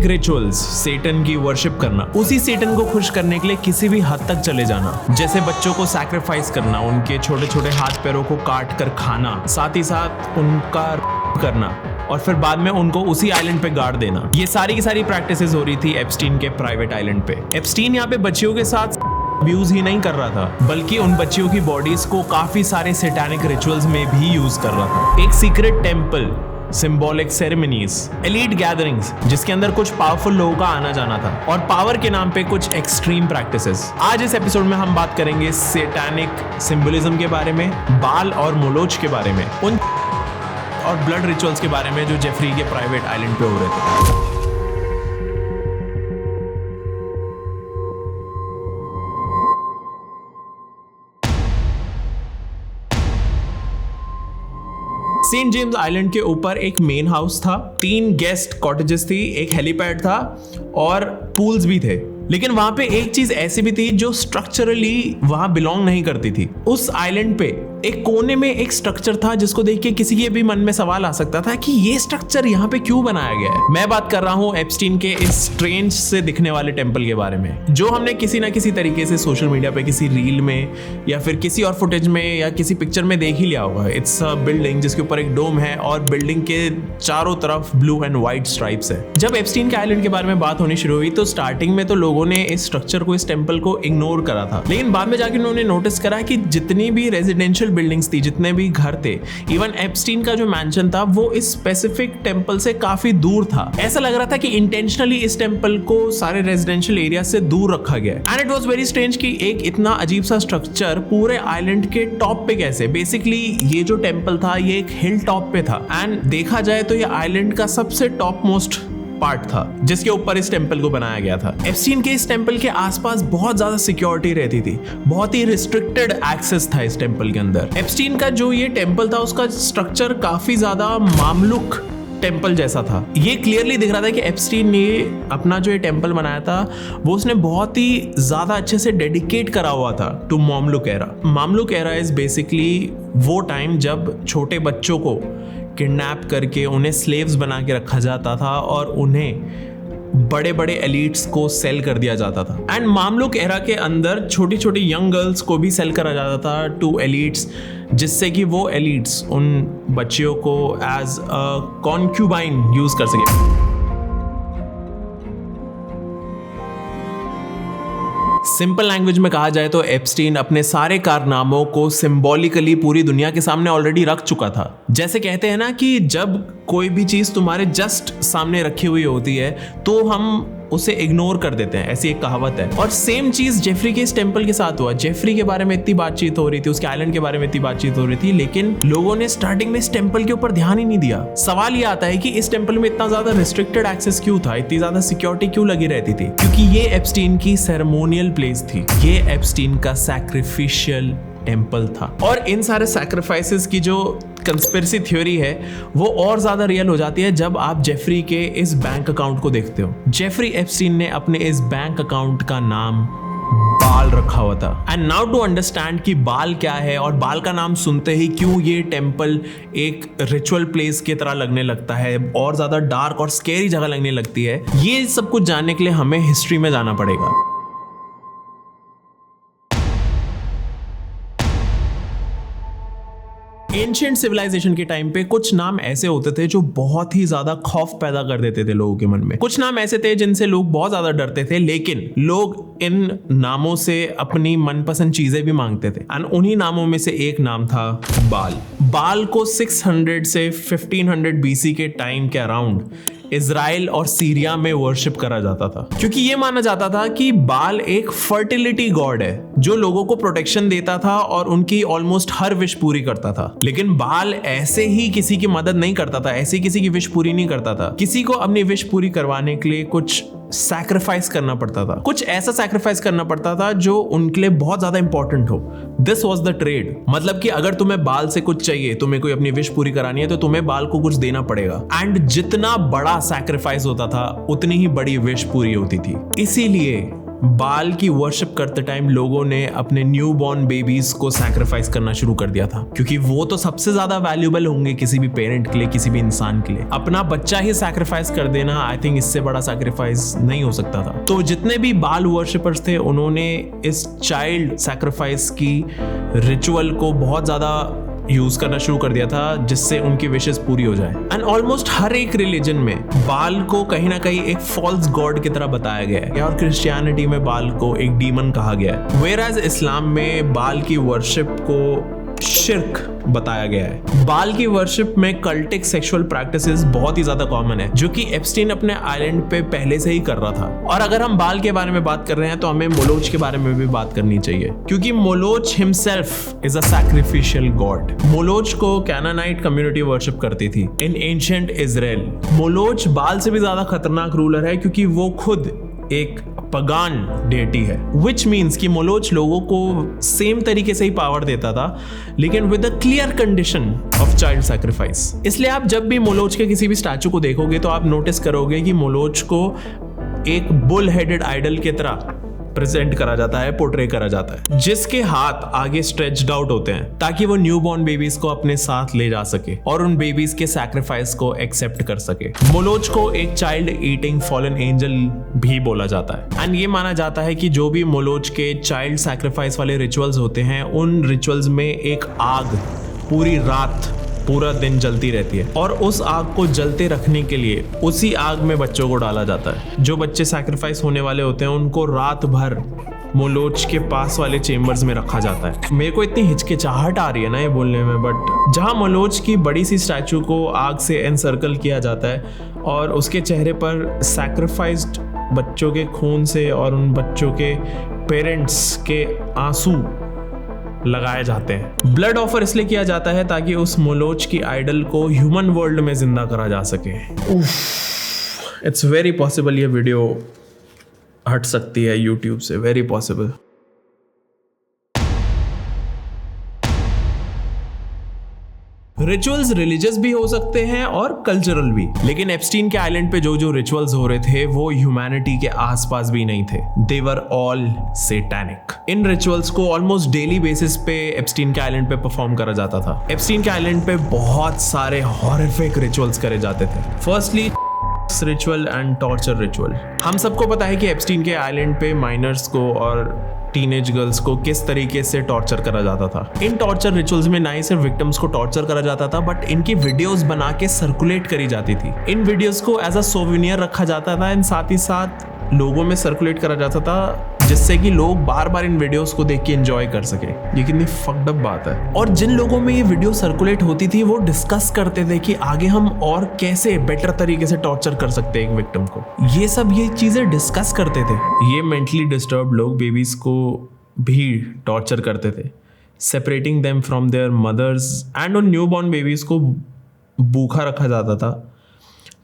Rituals, सेटन की worship करना, उसी सेटन को खुश करने के लिए किसी भी हद तक चले जाना, जैसे बच्चों को सैक्रिफाइस करना, उनके छोटे छोटे हाथ पैरों को काट कर खाना, साथ ही साथ उनका करना और फिर बाद में उनको उसी आइलैंड पे गाड़ देना। ये सारी की सारी प्रैक्टिसेस हो रही थी एप्स्टीन के प्राइवेट आइलैंड पे। एप्स्टीन यहाँ पे बच्चियों के साथ अब्यूज ही नहीं कर रहा था, बल्कि उन बच्चियों की बॉडीज को काफी सारे सैटानिक रिचुअल्स में भी यूज कर रहा था। एक secret temple, symbolic ceremonies, elite gatherings जिसके अंदर कुछ पावरफुल लोगों का आना जाना था और पावर के नाम पे कुछ एक्सट्रीम प्रैक्टिसेस। आज इस एपिसोड में हम बात करेंगे सैटानिक सिंबलिज्म के बारे में, बाल और मोलोच के बारे में, उन और ब्लड रिचुअल्स के बारे में जो जेफरी के प्राइवेट आइलैंड पे हो रहे थे। सेंट जेम्स आइलैंड के ऊपर एक मेन हाउस था, 3 गेस्ट कॉटेजेस थी, एक हेलीपैड था और पूल्स भी थे। लेकिन वहां पे एक चीज ऐसी भी थी जो स्ट्रक्चरली वहां बिलोंग नहीं करती थी। उस आइलैंड पे एक कोने में एक स्ट्रक्चर था जिसको देख के किसी के भी मन में सवाल आ सकता था कि ये स्ट्रक्चर यहाँ पे क्यों बनाया गया है। मैं बात कर रहा हूँ एप्स्टीन के इस स्ट्रेंज से दिखने वाले टेंपल के बारे में, जो हमने किसी ना किसी तरीके से सोशल मीडिया पे किसी रील में या फिर किसी और फुटेज में या किसी पिक्चर में देख ही लिया होगा। इट्स अ बिल्डिंग जिसके ऊपर एक डोम है और बिल्डिंग के चारों तरफ ब्लू एंड व्हाइट स्ट्राइप्स है। जब एप्स्टीन के आइलैंड के बारे में बात होनी शुरू हुई तो स्टार्टिंग में तो लोगों ने इस स्ट्रक्चर को, इस टेंपल को इग्नोर करा था, लेकिन बाद में जाके उन्होंने नोटिस करा कि जितनी भी रेजिडेंशियल बिल्डिंग्स थी, जितने भी घर थे, इवन एप्स्टीन का जो मैंशन था वो इस स्पेसिफिक टेंपल से काफी दूर था। ऐसा लग रहा था कि इंटेंशनली इस टेंपल को सारे रेजिडेंशियल एरिया से दूर रखा गया। And it was very strange कि एक इतना अजीब सा स्ट्रक्चर पूरे आइलैंड के टॉप पे कैसे। बेसिकली ये जो टेंपल था ये एक हिल टॉप पे था एंड देखा जाए तो ये आइलैंड का सबसे टॉप मोस्ट पार्ट था जिसके ऊपर इस टेंपल को बनाया गया था। एप्स्टीन के इस टेंपल के आसपास बहुत ज्यादा सिक्योरिटी रहती थी, बहुत ही रिस्ट्रिक्टेड एक्सेस था इस टेंपल के अंदर। एप्स्टीन का जो ये टेंपल था उसका स्ट्रक्चर काफी ज्यादा मामलुक टेंपल जैसा था। ये क्लियरली दिख रहा था कि एप्स्टीन ने अपना जो ये टेंपल बनाया था वो उसने बहुत ही ज्यादा अच्छे से डेडिकेट करा हुआ था to Mamluk era. Mamluk era is basically वो टाइम जब छोटे बच्चों को किडनैप करके उन्हें स्लेव्स बना के रखा जाता था और उन्हें बड़े बड़े एलिट्स को सेल कर दिया जाता था। एंड मामलुक एरा के अंदर छोटी छोटी यंग गर्ल्स को भी सेल करा जाता था टू एलिट्स, जिससे कि वो एलिट्स उन बच्चियों को एज अ कॉन्क्यूबाइन यूज कर सके। सिंपल लैंग्वेज में कहा जाए तो एप्स्टीन अपने सारे कारनामों को सिंबॉलिकली पूरी दुनिया के सामने ऑलरेडी रख चुका था। जैसे कहते हैं ना कि जब कोई भी चीज तुम्हारे जस्ट सामने रखी हुई होती है तो हम उसे इग्नोर कर देते हैं, ऐसी एक कहावत है। और सेम चीज जेफरी के इस टेंपल के साथ हुआ। जेफरी के बारे में इतनी बातचीत हो रही थी, उसके आइलैंड के बारे में इतनी बातचीत हो रही थी, लेकिन लोगों ने स्टार्टिंग में इस टेंपल के ऊपर ध्यान ही नहीं दिया। सवाल ये आता है कि इस टेंपल में इतना ज्यादा रिस्ट्रिक्टेड एक्सेस क्यों था, इतनी ज्यादा सिक्योरिटी क्यों लगी रहती थी? क्योंकि ये एप्स्टीन की सेरेमोनियल प्लेस थी, ये एप्स्टीन का सैक्रिफिशियल टेंपल था। और इन सारे सैक्रिफाइसेस की जो कंस्पिरेसी थ्योरी है वो और ज्यादा रियल हो जाती है जब आप जेफरी के इस बैंक अकाउंट को देखते हो। जेफरी एप्स्टीन ने अपने इस बैंक अकाउंट का नाम बाल रखा हुआ था। एंड नाउ टू अंडरस्टैंड कि बाल क्या है और बाल का नाम सुनते ही क्यों ये टेंपल एक रिचुअल प्लेस की तरह लगने लगता है और ज्यादा डार्क और स्केरी जगह लगने लगती है, ये सब कुछ जानने के लिए हमें हिस्ट्री में जाना पड़ेगा। एंशिएंट सिविलाइजेशन के टाइम पे कुछ नाम ऐसे होते थे जो बहुत ही ज्यादा खौफ पैदा कर देते थे लोगों के मन में। कुछ नाम ऐसे थे जिनसे लोग बहुत ज्यादा डरते थे, लेकिन लोग इन नामों से अपनी मनपसंद चीजें भी मांगते थे। एंड उन्हीं नामों में से एक नाम था बाल। बाल को 600 से 1500 बीसी के टाइम के अराउंड इजराइल और सीरिया में वर्शिप करा जाता था, क्योंकि ये माना जाता था कि बाल एक फर्टिलिटी गॉड है जो लोगों को प्रोटेक्शन देता था और उनकी ऑलमोस्ट हर विश पूरी करता था। लेकिन बाल ऐसे ही किसी की मदद नहीं करता था, ऐसे ही किसी की विश पूरी नहीं करता था। किसी को अपनी विश पूरी करवाने के लिए कुछ सैक्रिफाइस करना पड़ता था, कुछ ऐसा सैक्रिफाइस करना पड़ता था जो उनके लिए बहुत ज्यादा इंपॉर्टेंट हो। This was the trade. मतलब कि अगर तुम्हें बाल से कुछ चाहिए, तुम्हें कोई अपनी विश पूरी करानी है, तो तुम्हें बाल को कुछ देना पड़ेगा। एंड जितना बड़ा सैक्रिफाइस होता था उतनी ही बड़ी विश पूरी होती थी। इसीलिए बाल की वर्शिप करते टाइम लोगों ने अपने न्यू बॉर्न बेबीज को सैक्रिफाइस करना शुरू कर दिया था, क्योंकि वो तो सबसे ज्यादा वैल्यूएबल होंगे किसी भी पेरेंट के लिए, किसी भी इंसान के लिए। अपना बच्चा ही सैक्रिफाइस कर देना, आई थिंक इससे बड़ा सैक्रिफाइस नहीं हो सकता था। तो जितने भी बाल वर्शिपर्स थे उन्होंने इस चाइल्ड सैक्रिफाइस की रिचुअल को बहुत ज्यादा यूज करना शुरू कर दिया था, जिससे उनकी विशेस पूरी हो जाए। एंड ऑलमोस्ट हर एक रिलीजन में बाल को कहीं ना कहीं एक फॉल्स गॉड की तरह बताया गया है, और क्रिश्चियनिटी में बाल को एक डीमन कहा गया है, वेयरएज इस्लाम में बाल की वर्शिप को शिर्क बताया गया है। बाल की वर्शिप में कल्टिक सेक्सुअल प्रैक्टिसेस बहुत ही ज्यादा कॉमन है, जो कि एप्स्टीन अपने आइलैंड पे पहले से ही कर रहा था। और अगर हम बाल के बारे में बात कर रहे हैं तो हमें मोलोच के बारे में भी बात करनी चाहिए, क्योंकि Moloch himself is a sacrificial god. Moloch को कैनानाइट कम्युनिटी वर्शिप करती थी इन एंशिएंट इजराइल। मोलोच बाल से भी ज्यादा खतरनाक रूलर है, क्योंकि वो खुद एक पगान डेटी है, विच मीन्स कि मोलोच लोगों को सेम तरीके से ही पावर देता था, लेकिन with a clear condition of child sacrifice. इसलिए आप जब भी मोलोच के किसी भी स्टैचू को देखोगे तो आप नोटिस करोगे कि मोलोच को एक बुल हेडेड आइडल की तरह प्रेजेंट करा जाता है, पोर्ट्रे करा जाता है, जिसके हाथ आगे स्ट्रेच्ड आउट होते हैं ताकि वो न्यूबॉर्न बेबीज को अपने साथ ले जा सके और उन बेबीज के सैक्रिफाइस को एक्सेप्ट कर सके। मोलोच को एक चाइल्ड ईटिंग फॉलन एंजल भी बोला जाता है, एंड ये माना जाता है कि जो भी मोलोच के चाइल्ड सैक्रिफाइस वाले रिचुअल्स होते हैं, उन रिचुअल्स में एक आग पूरी रात पूरा दिन जलती रहती है, और उस आग को जलते रखने के लिए उसी आग में बच्चों को डाला जाता है। जो बच्चे सैक्रिफाइस होने वाले होते हैं उनको रात भर मोलोच के पास वाले चेम्बर्स में रखा जाता है। मेरे को इतनी हिचकिचाहट आ रही है ना ये बोलने में, बट जहाँ मोलोच की बड़ी सी स्टैचू को आग से एनसर्कल किया जाता है और उसके चेहरे पर सैक्रिफाइस्ड बच्चों के खून से और उन बच्चों के पेरेंट्स के आंसू लगाए जाते हैं। ब्लड ऑफर इसलिए किया जाता है ताकि उस मोलोच की आइडल को ह्यूमन वर्ल्ड में जिंदा करा जा सके। इट्स वेरी पॉसिबल ये वीडियो हट सकती है यूट्यूब से, वेरी पॉसिबल। रिचुअल्स रिलीजियस भी हो सकते हैं और कल्चरल भी, लेकिन एप्स्टीन के आइलैंड पे जो जो रिचुअल्स हो रहे थे वो ह्यूमैनिटी के आसपास भी नहीं थे। They were all satanic. इन रिचुअल्स को ऑलमोस्ट डेली बेसिस पे एप्स्टीन के आइलैंड पे परफॉर्म करा जाता था। एप्स्टीन के आइलैंड पे बहुत सारे हॉरिफिक रिचुअल्स करे जाते थे। Firstly ritual and torture ritual. हम सबको पता है कि एप्स्टीन के आइलैंड पे माइनर्स को और टीनेज गर्ल्स को किस तरीके से टॉर्चर करा जाता था। इन टॉर्चर रिचुअल्स में ना ही सिर्फ विक्टिम्स को टॉर्चर करा जाता था, बट इनकी वीडियोस बना के सर्कुलेट करी जाती थी। इन वीडियोस को एज अ सोवेनियर रखा जाता था, इन साथ ही साथ लोगों में सर्कुलेट करा जाता था, जिससे कि लोग बार बार इन वीडियोस को देख के एंजॉय कर सके। ये कितनी फक्ड अप बात है। और जिन लोगों में ये वीडियो सर्कुलेट होती थी वो डिस्कस करते थे कि आगे हम और कैसे बेटर तरीके से टॉर्चर कर सकते हैं एक विक्टिम को। ये चीजें डिस्कस करते थे। ये मेंटली डिस्टर्ब लोग बेबीज को भी टॉर्चर करते थे, separating them from their mothers, and उन न्यूबॉर्न बेबीज को भूखा रखा जाता था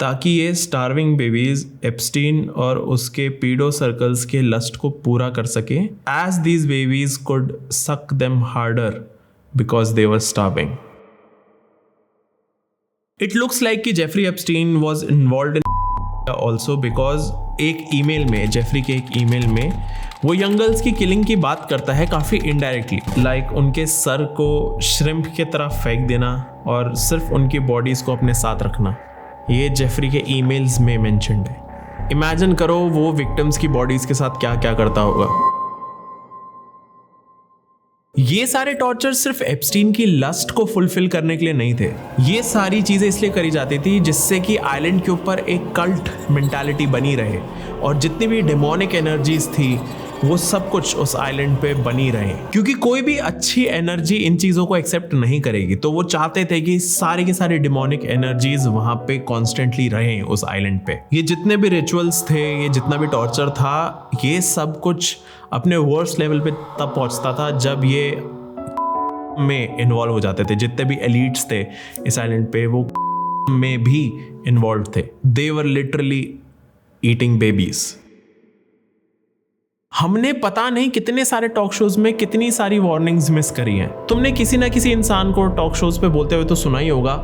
ताकि ये स्टार्विंग बेबीज एप्स्टीन और उसके पीडो सर्कल्स के लस्ट को पूरा कर सके, as these babies could suck them harder because they were starving. It looks like कि Jeffrey Epstein was involve in also, because एक ईमेल में, जेफरी के एक ईमेल में वो यंग गर्ल्स की किलिंग की बात करता है काफ़ी इनडायरेक्टली, लाइक उनके सर को श्रिम्प की तरह फेंक देना और सिर्फ उनकी बॉडीज को अपने साथ रखना। ये जेफरी के ईमेल्स में मेंशन्ड है। इमेजिन करो वो विक्टिम्स की बॉडीज के साथ क्या क्या करता होगा। ये सारे टॉर्चर सिर्फ एप्स्टीन की लस्ट को फुलफिल करने के लिए नहीं थे। ये सारी चीजें इसलिए करी जाती थी जिससे कि आइलैंड के ऊपर एक कल्ट मेंटालिटी बनी रहे और जितनी भी डेमोनिक एनर्जीज थी वो सब कुछ उस आइलैंड पे बनी रहे, क्योंकि कोई भी अच्छी एनर्जी इन चीजों को एक्सेप्ट नहीं करेगी। तो वो चाहते थे कि सारे के सारे डिमोनिक एनर्जीज वहां पे कॉन्स्टेंटली रहें उस आइलैंड पे। ये जितने भी रिचुअल्स थे, ये जितना भी टॉर्चर था, ये सब कुछ अपने वर्स्ट लेवल पे तब पहुंचता था जब ये में इन्वॉल्व हो जाते थे। जितने भी एलिट्स थे इस आइलैंड पे वो में भी इन्वॉल्व थे। They were literally eating babies. हमने पता नहीं कितने सारे टॉक शोज में कितनी सारी वार्निंग्स मिस करी हैं। तुमने किसी ना किसी इंसान को टॉक शोज पे बोलते हुए तो सुना ही होगा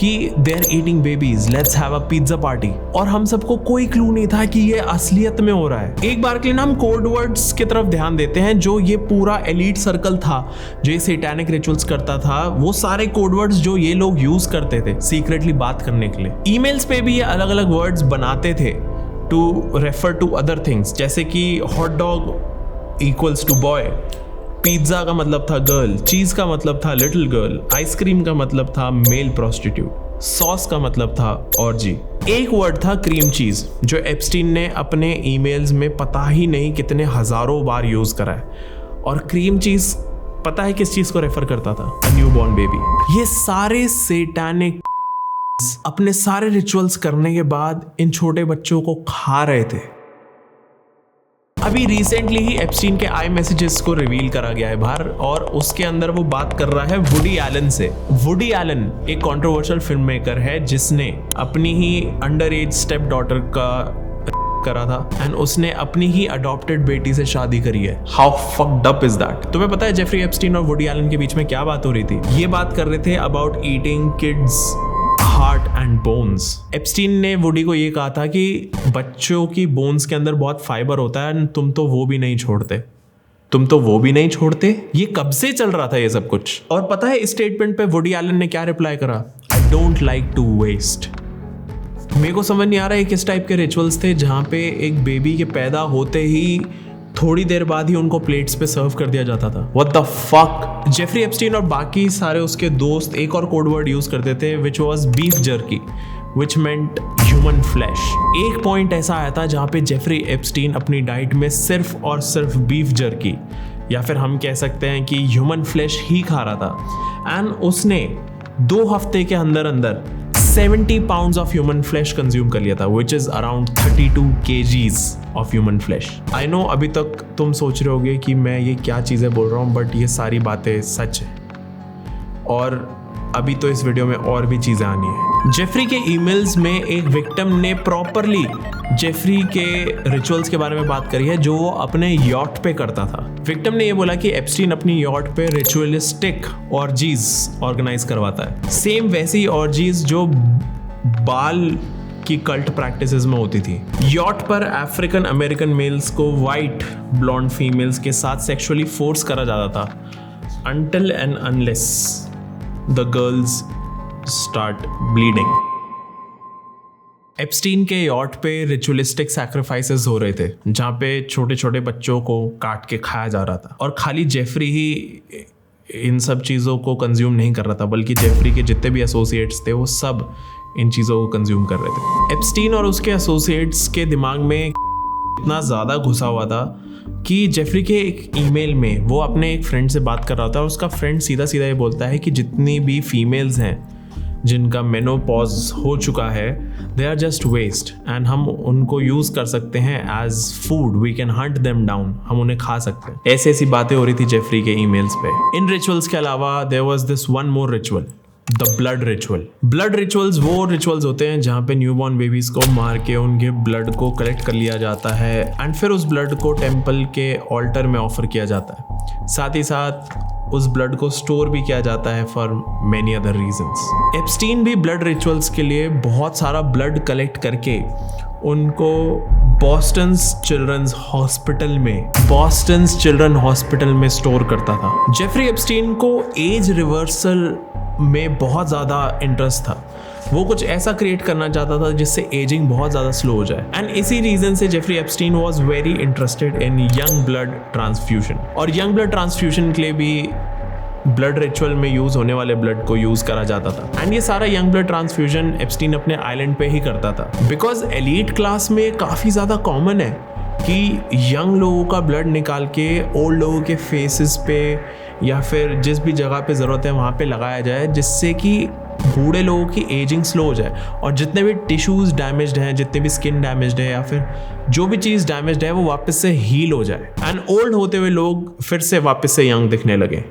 कि they are eating babies, let's have a pizza party, और हम सबको कोई क्लू नहीं था कि ये असलियत में हो रहा है। एक बार के लिए ना हम कोड वर्ड्स की तरफ ध्यान देते हैं। जो ये पूरा एलीट सर्कल था जो ये सैटानिक रिचुअल्स करता था, वो सारे कोड वर्ड्स जो ये लोग यूज करते थे सीक्रेटली बात करने के लिए। ईमेल्स पे भी ये अलग अलग वर्ड्स बनाते थे to refer to other things, जैसे कि hot dog equals to boy, pizza का मतलब था गर्ल, चीज का मतलब था लिटिल गर्ल, आइसक्रीम का मतलब था मेल प्रोस्टिट्यूट, सॉस का मतलब था ऑर्जी। एक वर्ड था क्रीम चीज जो एप्स्टीन ने अपने ईमेल्स में पता ही नहीं कितने हजारों बार यूज करा है। और क्रीम चीज पता है किस चीज को रेफर करता था? Newborn baby. ये सारे सैटानिक अपने सारे रिचुअल्स करने के बाद इन छोटे बच्चों को खा रहे थे। अभी रिसेंटली ही एप्स्टीन के आई मैसेजेस को रिवील करा गया है बाहर, और उसके अंदर वो बात कर रहा है वुडी एलन से। वुडी एलन एक कंट्रोवर्शियल फिल्म मेकर है जिसने अपनी ही अंडर एज स्टेप डॉटर का करा था एंड उसने अपनी ही अडॉप्टेड बेटी से शादी करी है। How fucked up is that? तुम्हें पता है जेफरी एप्स्टीन और वुडी एलन के बीच में क्या बात हो रही थी? ये बात कर रहे थे about eating kids heart and bones. Epstein ने वुडी को ये कहा था कि बच्चों की बोन्स के अंदर बहुत फाइबर होता है एंड तुम तो वो भी नहीं छोड़ते। ये कब से चल रहा था ये सब कुछ? और पता है इस स्टेटमेंट पे वुडी एलन ने क्या रिप्लाई करा? I don't like to waste. मेरे को समझ नहीं आ रहा है किस टाइप के रिचुअल्स थे जहां पे एक बेबी के पैदा होते ही थोड़ी देर बाद ही उनको प्लेट्स पे सर्व कर दिया जाता था। What the fuck? Jeffrey Epstein और बाकी सारे उसके दोस्त एक और कोड वर्ड यूज करते थे which was beef jerky, which meant human flesh। एक पॉइंट ऐसा आया था जहाँ पे जेफरी एप्स्टीन अपनी डाइट में सिर्फ और सिर्फ बीफ जर्की या फिर हम कह सकते हैं कि ह्यूमन फ्लैश ही खा रहा था एंड उसने 2 हफ्ते के अंदर अंदर 70 pounds of human flesh consume कर लिया था, which is around 32 kgs of human flesh। I know अभी तक तुम सोच रहे होगे कि मैं ये क्या चीज़ें बोल रहा हूँ, बट ये सारी बातें सच है और अभी तो इस वीडियो में और भी चीज़ें आनी है। जेफरी के ईमेल्स में एक विक्टिम ने प्रॉपरली जेफरी के रिचुअल्स के बारे में बात करी है जो वो अपने यॉट पे करता था। विक्टिम ने ये बोला कि एप्स्टीन अपनी यॉट पे रिचुअलिस्टिक ऑर्जीज ऑर्गेनाइज करवाता है, सेम वैसी ऑर्जीज जो बाल की कल्ट प्रैक्टिसेस में होती थी। यॉट पर अफ्रीकन अमेरिकन मेल्स को वाइट ब्लॉन्ड फीमेल्स के साथ सेक्सुअली फोर्स करा जाता था until and unless the girls start bleeding। Epstein के यॉट पे रिचुअलिस्टिक सैक्रिफाइसेस हो रहे थे जहाँ पे छोटे छोटे बच्चों को काट के खाया जा रहा था, और खाली जेफरी ही इन सब चीज़ों को कंज्यूम नहीं कर रहा था बल्कि जेफरी के जितने भी एसोसिएट्स थे वो सब इन चीज़ों को कंज्यूम कर रहे थे। एप्स्टीन और उसके एसोसिएट्स के दिमाग में इतना ज़्यादा घुसा हुआ था कि जेफरी के एक ईमेल में वो अपने एक फ्रेंड से बात कर रहा था और उसका फ्रेंड सीधा सीधा ये बोलता है कि जितनी भी फीमेल्स हैं जिनका मेनोपॉज हो चुका है they are just waste and हम उनको यूज़ कर सकते हैं as food, we can hunt them down, हम उन्हें खा सकते हैं। ऐसी ऐसी बातें हो रही थी जेफरी के ईमेल्स पे। इन रिचुअल्स के अलावा there was this one more ritual, the blood ritual. Blood rituals वो रिचुअल्स होते हैं जहाँ पे न्यूबॉर्न बेबीज को मार के उनके ब्लड को कलेक्ट कर लिया जाता है एंड फिर उस ब्लड को टेम्पल के ऑल्टर में ऑफर किया जाता है। साथ ही साथ उस ब्लड को स्टोर भी किया जाता है for many other reasons. Epstein भी ब्लड रिचुअल्स के लिए बहुत सारा ब्लड कलेक्ट करके उनको बॉस्टन चिल्ड्रंस हॉस्पिटल में स्टोर करता था। जेफरी एप्स्टीन को एज रिवर्सल में बहुत ज़्यादा इंटरेस्ट था, वो कुछ ऐसा क्रिएट करना चाहता था जिससे एजिंग बहुत ज़्यादा स्लो हो जाए एंड इसी रीज़न से Jeffrey Epstein was very interested in young blood transfusion. और यंग ब्लड ट्रांसफ्यूजन के लिए भी ब्लड रिचुअल में यूज़ होने वाले ब्लड को यूज़ करा जाता था एंड ये सारा यंग ब्लड ट्रांसफ्यूजन एप्स्टीन अपने आइलैंड पे ही करता था बिकॉज एलीट क्लास में काफ़ी ज़्यादा कॉमन है कि यंग लोगों का ब्लड निकाल के ओल्ड लोगों के फेसेस पे या फिर जिस भी जगह पे ज़रूरत है वहाँ पे लगाया जाए जिससे कि बूढ़े लोगों की एजिंग स्लो हो जाए और जितने भी टिश्यूज़ डैमेज्ड हैं, जितने भी स्किन डैमेज्ड है या फिर जो भी चीज़ डैमेज्ड है वो वापस से हील हो जाए एंड ओल्ड होते हुए लोग फिर से वापस से यंग दिखने लगे।